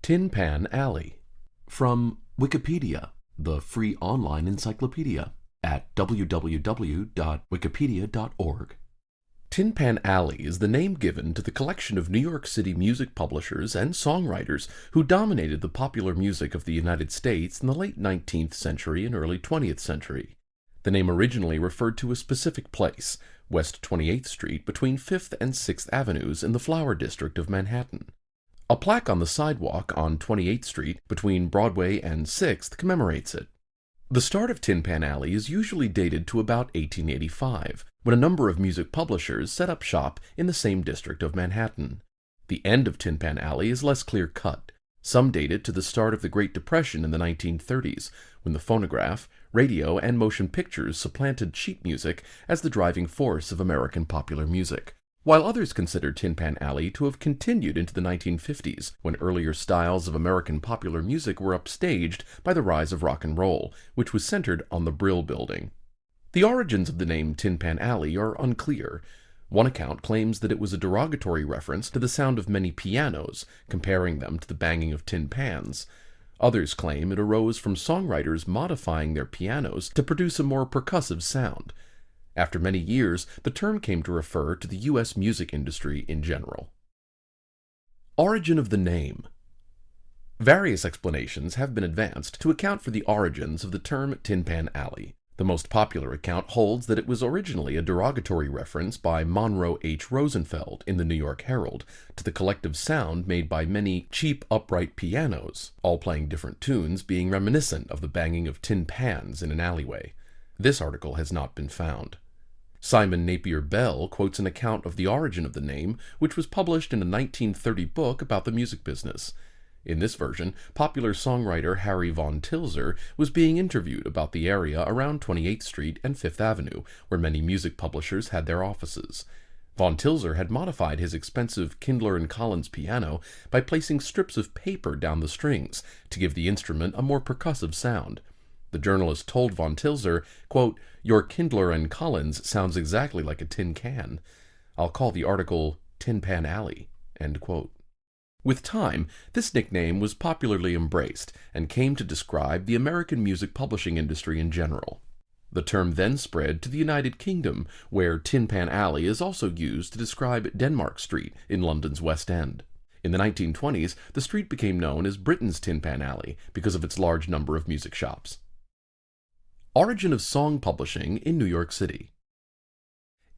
Tin Pan Alley. From Wikipedia, the free online encyclopedia, at www.wikipedia.org. Tin Pan Alley is the name given to the collection of New York City music publishers and songwriters who dominated the popular music of the United States in the late 19th century and early 20th century. The name originally referred to a specific place, West 28th Street between 5th and 6th Avenues in the Flower District of Manhattan. A plaque on the sidewalk on 28th Street between Broadway and 6th commemorates it. The start of Tin Pan Alley is usually dated to about 1885, when a number of music publishers set up shop in the same district of Manhattan. The end of Tin Pan Alley is less clear-cut. Some date it to the start of the Great Depression in the 1930s, when the phonograph, radio, and motion pictures supplanted sheet music as the driving force of American popular music, while others consider Tin Pan Alley to have continued into the 1950s, when earlier styles of American popular music were upstaged by the rise of rock and roll, which was centered on the Brill Building. The origins of the name Tin Pan Alley are unclear. One account claims that it was a derogatory reference to the sound of many pianos, comparing them to the banging of tin pans. Others claim it arose from songwriters modifying their pianos to produce a more percussive sound. After many years, the term came to refer to the U.S. music industry in general. Origin of the name. Various explanations have been advanced to account for the origins of the term Tin Pan Alley. The most popular account holds that it was originally a derogatory reference by Monroe H. Rosenfeld in the New York Herald to the collective sound made by many cheap upright pianos, all playing different tunes, being reminiscent of the banging of tin pans in an alleyway. This article has not been found. Simon Napier Bell quotes an account of the origin of the name, which was published in a 1930 book about the music business. In this version, popular songwriter Harry Von Tilzer was being interviewed about the area around 28th Street and 5th Avenue, where many music publishers had their offices. Von Tilzer had modified his expensive Kindler and Collins piano by placing strips of paper down the strings to give the instrument a more percussive sound. The journalist told Von Tilzer, quote, "Your Kindler and Collins sounds exactly like a tin can. I'll call the article Tin Pan Alley," end quote. With time, this nickname was popularly embraced and came to describe the American music publishing industry in general. The term then spread to the United Kingdom, where Tin Pan Alley is also used to describe Denmark Street in London's West End. In the 1920s, the street became known as Britain's Tin Pan Alley because of its large number of music shops. Origin of song publishing in New York City.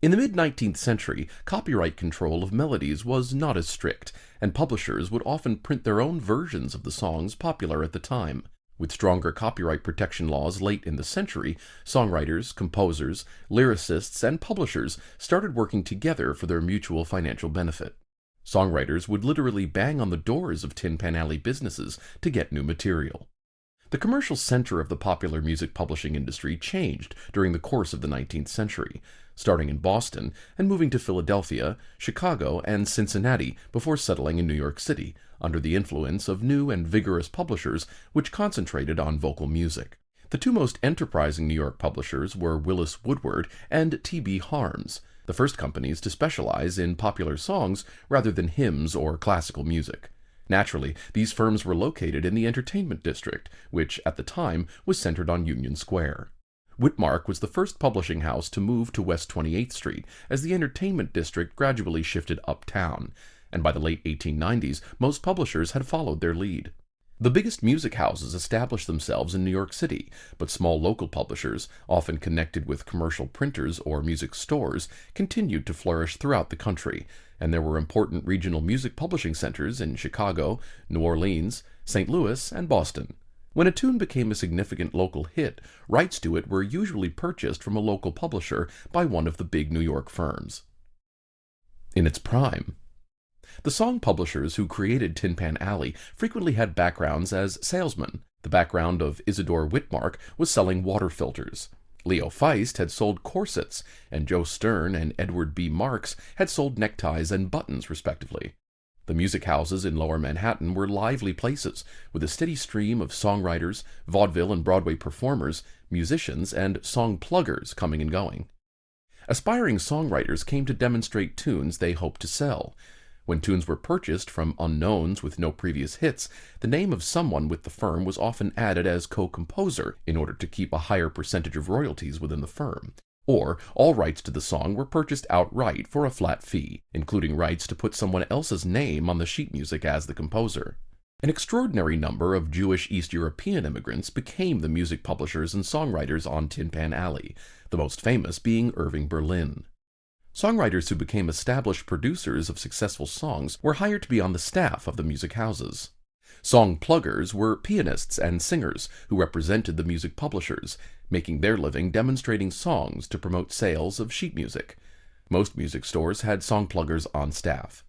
In the mid-19th century, copyright control of melodies was not as strict, and publishers would often print their own versions of the songs popular at the time. With stronger copyright protection laws late in the century, songwriters, composers, lyricists, and publishers started working together for their mutual financial benefit. Songwriters would literally bang on the doors of Tin Pan Alley businesses to get new material. The commercial center of the popular music publishing industry changed during the course of the 19th century, starting in Boston and moving to Philadelphia, Chicago, and Cincinnati before settling in New York City, under the influence of new and vigorous publishers which concentrated on vocal music. The two most enterprising New York publishers were Willis Woodward and T.B. Harms, the first companies to specialize in popular songs rather than hymns or classical music. Naturally, these firms were located in the entertainment district, which, at the time, was centered on Union Square. Whitmark was the first publishing house to move to West 28th Street as the entertainment district gradually shifted uptown, and by the late 1890s, most publishers had followed their lead. The biggest music houses established themselves in New York City, but small local publishers, often connected with commercial printers or music stores, continued to flourish throughout the country, and there were important regional music publishing centers in Chicago, New Orleans, St. Louis, and Boston. When a tune became a significant local hit, rights to it were usually purchased from a local publisher by one of the big New York firms. In its prime, the song publishers who created Tin Pan Alley frequently had backgrounds as salesmen. The background of Isidore Whitmark was selling water filters. Leo Feist had sold corsets, and Joe Stern and Edward B. Marks had sold neckties and buttons, respectively. The music houses in Lower Manhattan were lively places, with a steady stream of songwriters, vaudeville and Broadway performers, musicians, and song pluggers coming and going. Aspiring songwriters came to demonstrate tunes they hoped to sell. When tunes were purchased from unknowns with no previous hits, the name of someone with the firm was often added as co-composer in order to keep a higher percentage of royalties within the firm. Or all rights to the song were purchased outright for a flat fee, including rights to put someone else's name on the sheet music as the composer. An extraordinary number of Jewish East European immigrants became the music publishers and songwriters on Tin Pan Alley, the most famous being Irving Berlin. Songwriters who became established producers of successful songs were hired to be on the staff of the music houses. Song pluggers were pianists and singers who represented the music publishers, making their living demonstrating songs to promote sales of sheet music. Most music stores had song pluggers on staff.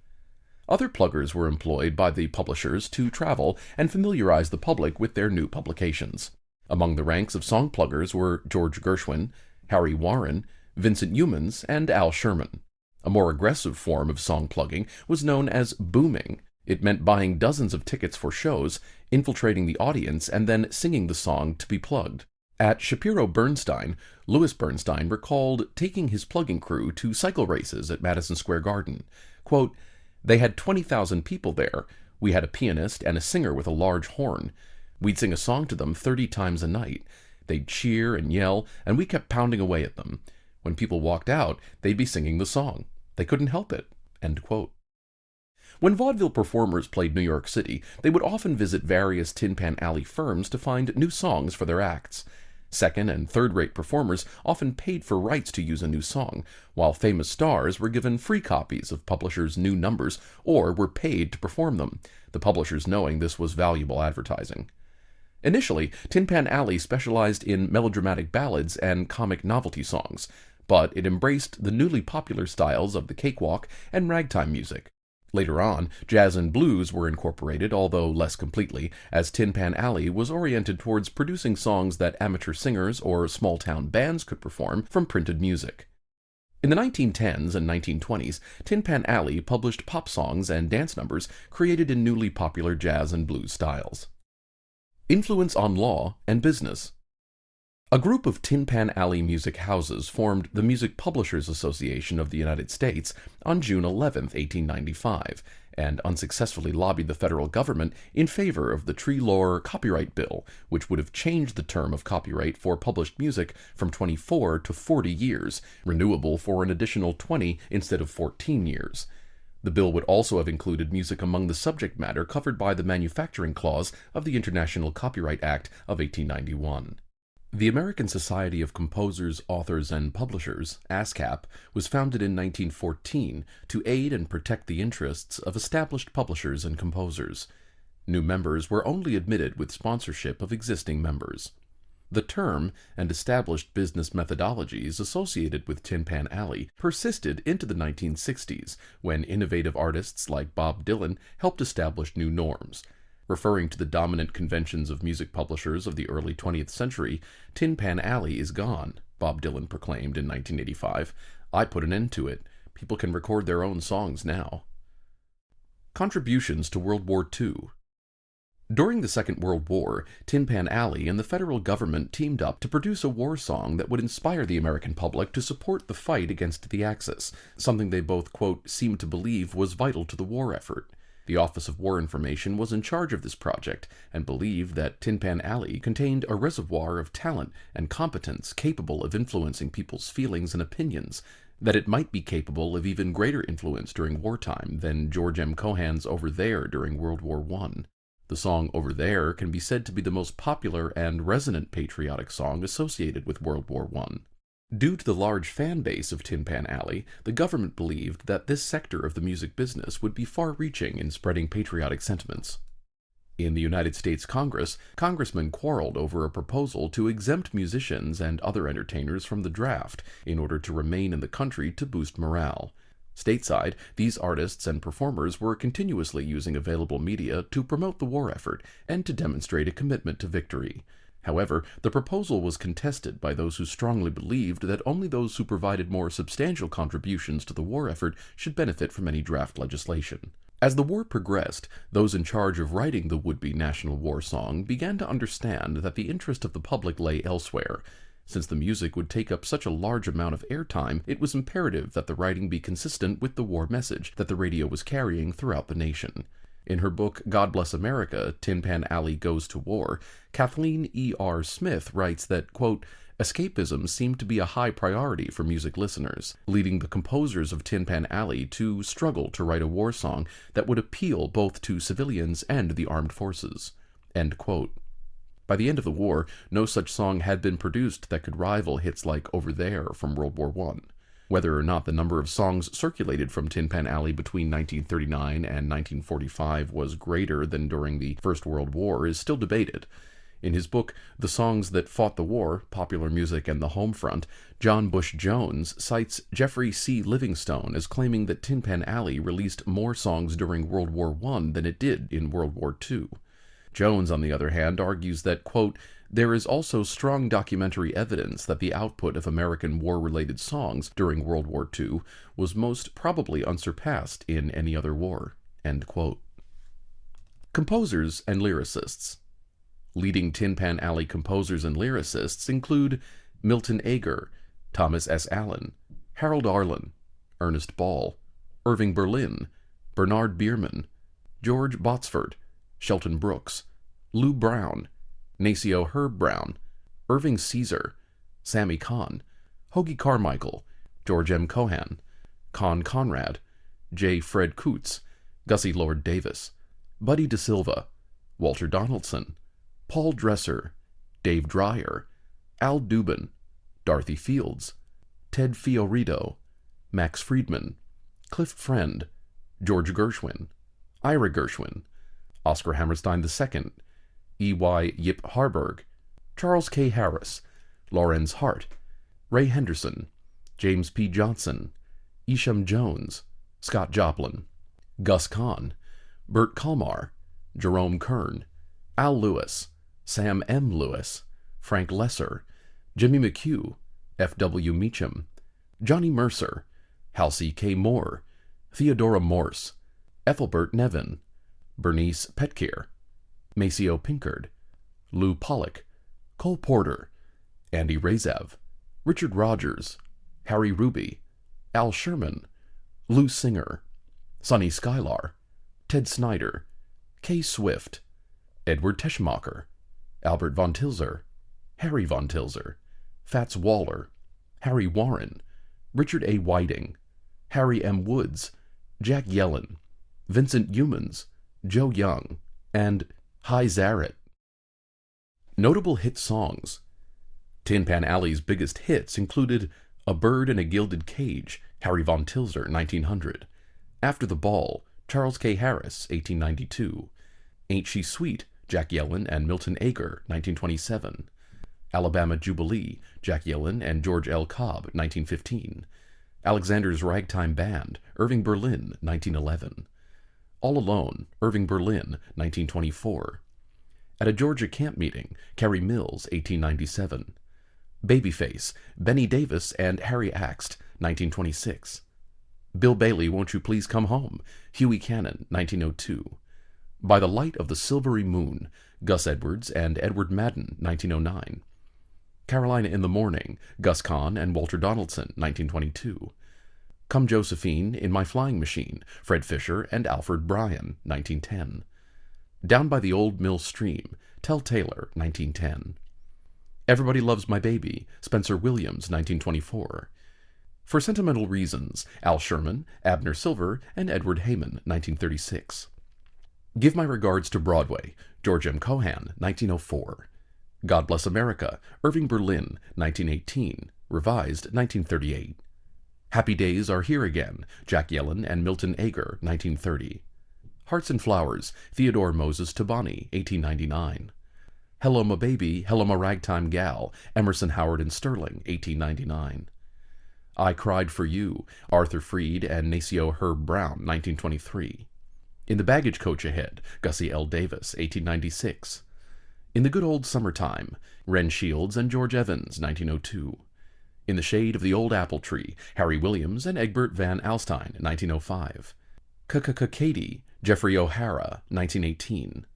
Other pluggers were employed by the publishers to travel and familiarize the public with their new publications. Among the ranks of song pluggers were George Gershwin, Harry Warren, Vincent Youmans, and Al Sherman. A more aggressive form of song plugging was known as booming. It meant buying dozens of tickets for shows, infiltrating the audience, and then singing the song to be plugged. At Shapiro Bernstein, Louis Bernstein recalled taking his plugging crew to cycle races at Madison Square Garden. Quote, "They had 20,000 people there. We had a pianist and a singer with a large horn. We'd sing a song to them 30 times a night. They'd cheer and yell, and we kept pounding away at them. When people walked out, they'd be singing the song. They couldn't help it." End quote. When vaudeville performers played New York City, they would often visit various Tin Pan Alley firms to find new songs for their acts. Second- and third-rate performers often paid for rights to use a new song, while famous stars were given free copies of publishers' new numbers or were paid to perform them, the publishers knowing this was valuable advertising. Initially, Tin Pan Alley specialized in melodramatic ballads and comic novelty songs, but it embraced the newly popular styles of the cakewalk and ragtime music. Later on, jazz and blues were incorporated, although less completely, as Tin Pan Alley was oriented towards producing songs that amateur singers or small-town bands could perform from printed music. In the 1910s and 1920s, Tin Pan Alley published pop songs and dance numbers created in newly popular jazz and blues styles. Influence on law and business. A group of Tin Pan Alley music houses formed the Music Publishers Association of the United States on June 11, 1895, and unsuccessfully lobbied the federal government in favor of the Tree-Lor Copyright Bill, which would have changed the term of copyright for published music from 24 to 40 years, renewable for an additional 20 instead of 14 years. The bill would also have included music among the subject matter covered by the Manufacturing Clause of the International Copyright Act of 1891. The American Society of Composers, Authors, and Publishers, ASCAP, was founded in 1914 to aid and protect the interests of established publishers and composers. New members were only admitted with sponsorship of existing members. The term and established business methodologies associated with Tin Pan Alley persisted into the 1960s, when innovative artists like Bob Dylan helped establish new norms. Referring to the dominant conventions of music publishers of the early 20th century, Tin Pan Alley is gone, Bob Dylan proclaimed in 1985. I put an end to it. People can record their own songs now. Contributions to World War II. During the Second World War, Tin Pan Alley and the federal government teamed up to produce a war song that would inspire the American public to support the fight against the Axis, something they both, quote, seemed to believe was vital to the war effort. The Office of War Information was in charge of this project and believed that Tin Pan Alley contained a reservoir of talent and competence capable of influencing people's feelings and opinions, that it might be capable of even greater influence during wartime than George M. Cohan's Over There during World War I. The song Over There can be said to be the most popular and resonant patriotic song associated with World War I. Due to the large fan base of Tin Pan Alley, the government believed that this sector of the music business would be far-reaching in spreading patriotic sentiments. In the United States Congress, congressmen quarreled over a proposal to exempt musicians and other entertainers from the draft in order to remain in the country to boost morale. Stateside, these artists and performers were continuously using available media to promote the war effort and to demonstrate a commitment to victory. However, the proposal was contested by those who strongly believed that only those who provided more substantial contributions to the war effort should benefit from any draft legislation. As the war progressed, those in charge of writing the would-be national war song began to understand that the interest of the public lay elsewhere. Since the music would take up such a large amount of airtime, it was imperative that the writing be consistent with the war message that the radio was carrying throughout the nation. In her book God Bless America, Tin Pan Alley Goes to War, Kathleen E.R. Smith writes that, quote, escapism seemed to be a high priority for music listeners, leading the composers of Tin Pan Alley to struggle to write a war song that would appeal both to civilians and the armed forces. End quote. By the end of the war, no such song had been produced that could rival hits like Over There from World War I. Whether or not the number of songs circulated from Tin Pan Alley between 1939 and 1945 was greater than during the First World War is still debated. In his book, The Songs That Fought the War, Popular Music and the Home Front, John Bush Jones cites Jeffrey C. Livingstone as claiming that Tin Pan Alley released more songs during World War I than it did in World War II. Jones, on the other hand, argues that, quote, there is also strong documentary evidence that the output of American war-related songs during World War II was most probably unsurpassed in any other war. End quote. Composers and lyricists. Leading Tin Pan Alley composers and lyricists include Milton Ager, Thomas S. Allen, Harold Arlen, Ernest Ball, Irving Berlin, Bernard Bierman, George Botsford, Shelton Brooks, Lou Brown, Nacio Herb Brown, Irving Caesar, Sammy Kahn, Hoagie Carmichael, George M. Cohan, Con Conrad, J. Fred Coots, Gussie Lord Davis, Buddy DeSilva, Walter Donaldson, Paul Dresser, Dave Dreyer, Al Dubin, Dorothy Fields, Ted Fiorito, Max Friedman, Cliff Friend, George Gershwin, Ira Gershwin, Oscar Hammerstein II, E.Y. Yip Harburg, Charles K. Harris, Lorenz Hart, Ray Henderson, James P. Johnson, Isham Jones, Scott Joplin, Gus Kahn, Burt Kalmar, Jerome Kern, Al Lewis, Sam M. Lewis, Frank Lesser, Jimmy McHugh, F.W. Meacham, Johnny Mercer, Halsey K. Moore, Theodora Morse, Ethelbert Nevin, Bernice Petkeer, Maceo Pinkard, Lou Pollock, Cole Porter, Andy Razev, Richard Rogers, Harry Ruby, Al Sherman, Lou Singer, Sonny Skylar, Ted Snyder, Kay Swift, Edward Teschmacher, Albert von Tilzer, Harry von Tilzer, Fats Waller, Harry Warren, Richard A. Whiting, Harry M. Woods, Jack Yellen, Vincent Youmans, Joe Young, and Hi Zaret. Notable hit songs. Tin Pan Alley's biggest hits included A Bird in a Gilded Cage, Harry von Tilzer, 1900, After the Ball, Charles K. Harris, 1892, Ain't She Sweet, Jack Yellen and Milton Ager, 1927, Alabama Jubilee, Jack Yellen and George L. Cobb, 1915, Alexander's Ragtime Band, Irving Berlin, 1911, All Alone, Irving Berlin, 1924, At a Georgia Camp Meeting, Carrie Mills, 1897, Babyface, Benny Davis and Harry Axt, 1926, Bill Bailey, Won't You Please Come Home, Huey Cannon, 1902, By the Light of the Silvery Moon, Gus Edwards and Edward Madden, 1909, Carolina in the Morning, Gus Kahn and Walter Donaldson, 1922, Come Josephine, In My Flying Machine, Fred Fisher and Alfred Bryan, 1910, Down by the Old Mill Stream, Tell Taylor, 1910, Everybody Loves My Baby, Spencer Williams, 1924, For Sentimental Reasons, Al Sherman, Abner Silver, and Edward Heyman, 1936, Give My Regards to Broadway, George M. Cohan, 1904, God Bless America, Irving Berlin, 1918, revised 1938, Happy Days Are Here Again, Jack Yellen and Milton Ager, 1930, Hearts and Flowers, Theodore Moses Tabani, 1899, Hello Ma Baby, Hello Ma Ragtime Gal, Emerson Howard and Sterling, 1899, I Cried for You, Arthur Freed and Nacio Herb Brown, 1923, In the Baggage Coach Ahead, Gussie L. Davis, 1896, In the Good Old Summertime, Ren Shields and George Evans, 1902, In the Shade of the Old Apple Tree, Harry Williams and Egbert Van Alstyne, 1905, Katie, Jeffrey O'Hara, 1918,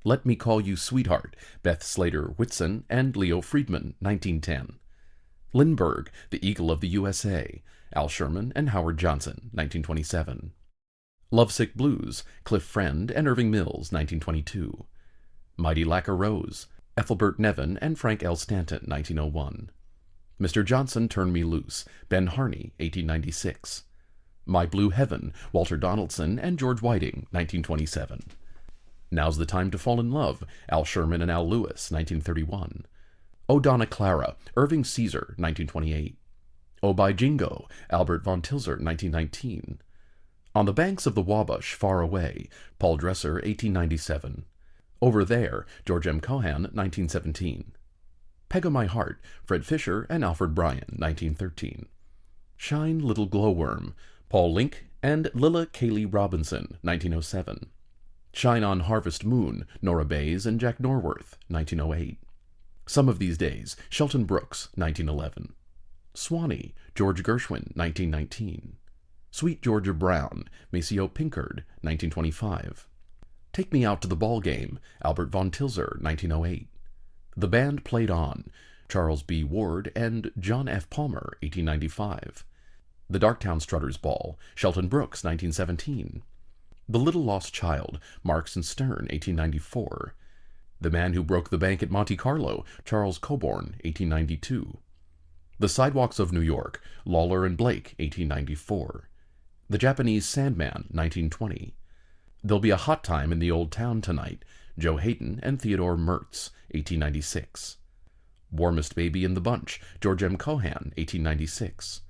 Let Me Call You Sweetheart, Beth Slater Whitson and Leo Friedman, 1910, Lindbergh, The Eagle of the USA, Al Sherman and Howard Johnson, 1927. Lovesick Blues, Cliff Friend and Irving Mills, 1922. Mighty Lacquer Rose, Ethelbert Nevin and Frank L. Stanton, 1901. Mr. Johnson Turn Me Loose, Ben Harney, 1896. My Blue Heaven, Walter Donaldson and George Whiting, 1927. Now's the Time to Fall in Love, Al Sherman and Al Lewis, 1931. O Donna Clara, Irving Caesar, 1928. O by Jingo, Albert von Tilzer, 1919. On the Banks of the Wabash, Far Away, Paul Dresser, 1897. Over There, George M. Cohan, 1917. Peg o' My Heart, Fred Fisher and Alfred Bryan, 1913. Shine Little Glowworm, Paul Link and Lilla Cayley Robinson, 1907. Shine on Harvest Moon, Nora Bayes and Jack Norworth, 1908. Some of These Days, Shelton Brooks, 1911. Swanee, George Gershwin, 1919. Sweet Georgia Brown, Maceo Pinkard, 1925. Take Me Out to the Ball Game, Albert von Tilzer, 1908. The Band Played On, Charles B. Ward and John F. Palmer, 1895. The Darktown Strutters Ball, Shelton Brooks, 1917. The Little Lost Child, Marx and Stern, 1894. The Man Who Broke the Bank at Monte Carlo, Charles Coburn, 1892. The Sidewalks of New York, Lawler and Blake, 1894. The Japanese Sandman, 1920. There'll Be a Hot Time in the Old Town Tonight, Joe Hayden and Theodore Mertz, 1896. Warmest Baby in the Bunch, George M. Cohan, 1896.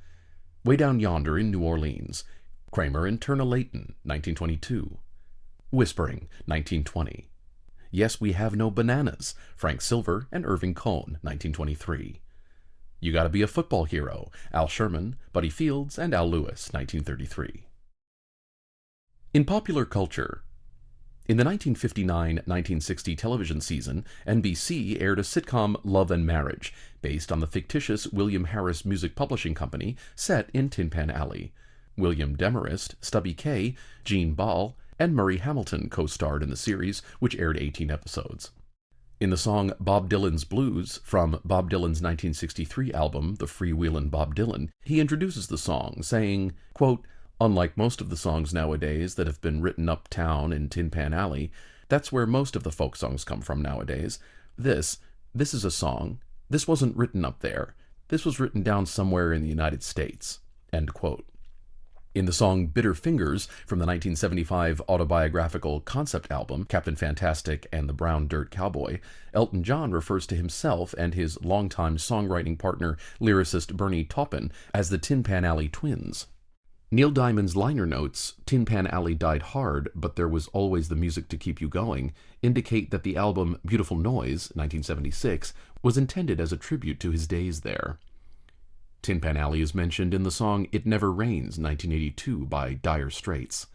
Way Down Yonder in New Orleans, Kramer and Turner Layton, 1922. Whispering, 1920. Yes, We Have No Bananas, Frank Silver and Irving Cohn, 1923. You Gotta Be a Football Hero, Al Sherman, Buddy Fields, and Al Lewis, 1933. In popular culture, in the 1959-1960 television season, NBC aired a sitcom Love and Marriage, based on the fictitious William Harris Music Publishing Company set in Tin Pan Alley. William Demarest, Stubby Kaye, Gene Ball, and Murray Hamilton co-starred in the series, which aired 18 episodes. In the song Bob Dylan's Blues, from Bob Dylan's 1963 album The Freewheelin' Bob Dylan, he introduces the song, saying, quote, "Unlike most of the songs nowadays that have been written uptown in Tin Pan Alley, that's where most of the folk songs come from nowadays. This is a song. This wasn't written up there. This was written down somewhere in the United States." End quote. In the song Bitter Fingers, from the 1975 autobiographical concept album Captain Fantastic and the Brown Dirt Cowboy, Elton John refers to himself and his longtime songwriting partner, lyricist Bernie Taupin, as the Tin Pan Alley Twins. Neil Diamond's liner notes, "Tin Pan Alley died hard, but there was always the music to keep you going," indicate that the album Beautiful Noise, 1976, was intended as a tribute to his days there. Tin Pan Alley is mentioned in the song It Never Rains, 1982, by Dire Straits.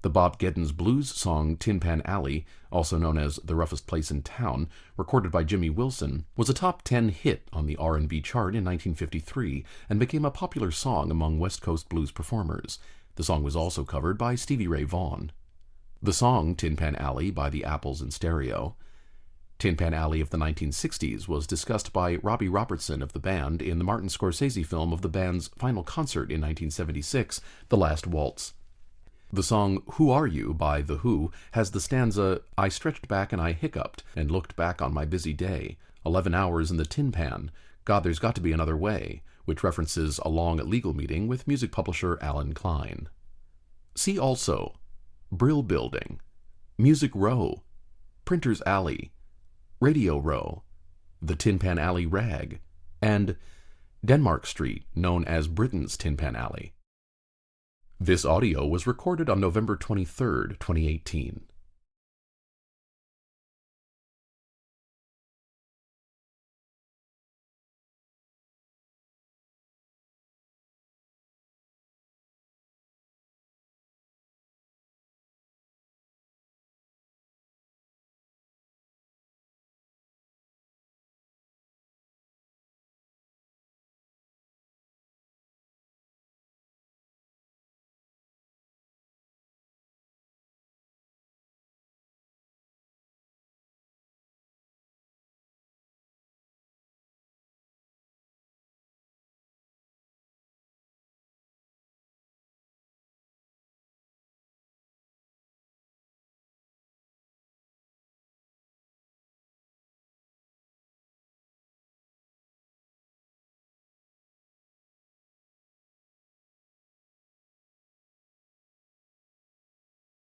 The Bob Geddens blues song Tin Pan Alley, also known as The Roughest Place in Town, recorded by Jimmy Wilson, was a top 10 hit on the R&B chart in 1953 and became a popular song among West Coast blues performers. The song was also covered by Stevie Ray Vaughan. The song Tin Pan Alley by the Apples in Stereo. Tin Pan Alley of the 1960s was discussed by Robbie Robertson of the band in the Martin Scorsese film of the band's final concert in 1976, The Last Waltz. The song Who Are You by The Who has the stanza, "I stretched back and I hiccuped and looked back on my busy day. 11 hours in the tin pan. God, there's got to be another way," which references a long legal meeting with music publisher Alan Klein. See also Brill Building, Music Row, Printer's Alley, Radio Row, the Tin Pan Alley Rag, and Denmark Street, known as Britain's Tin Pan Alley. This audio was recorded on November 23, 2018.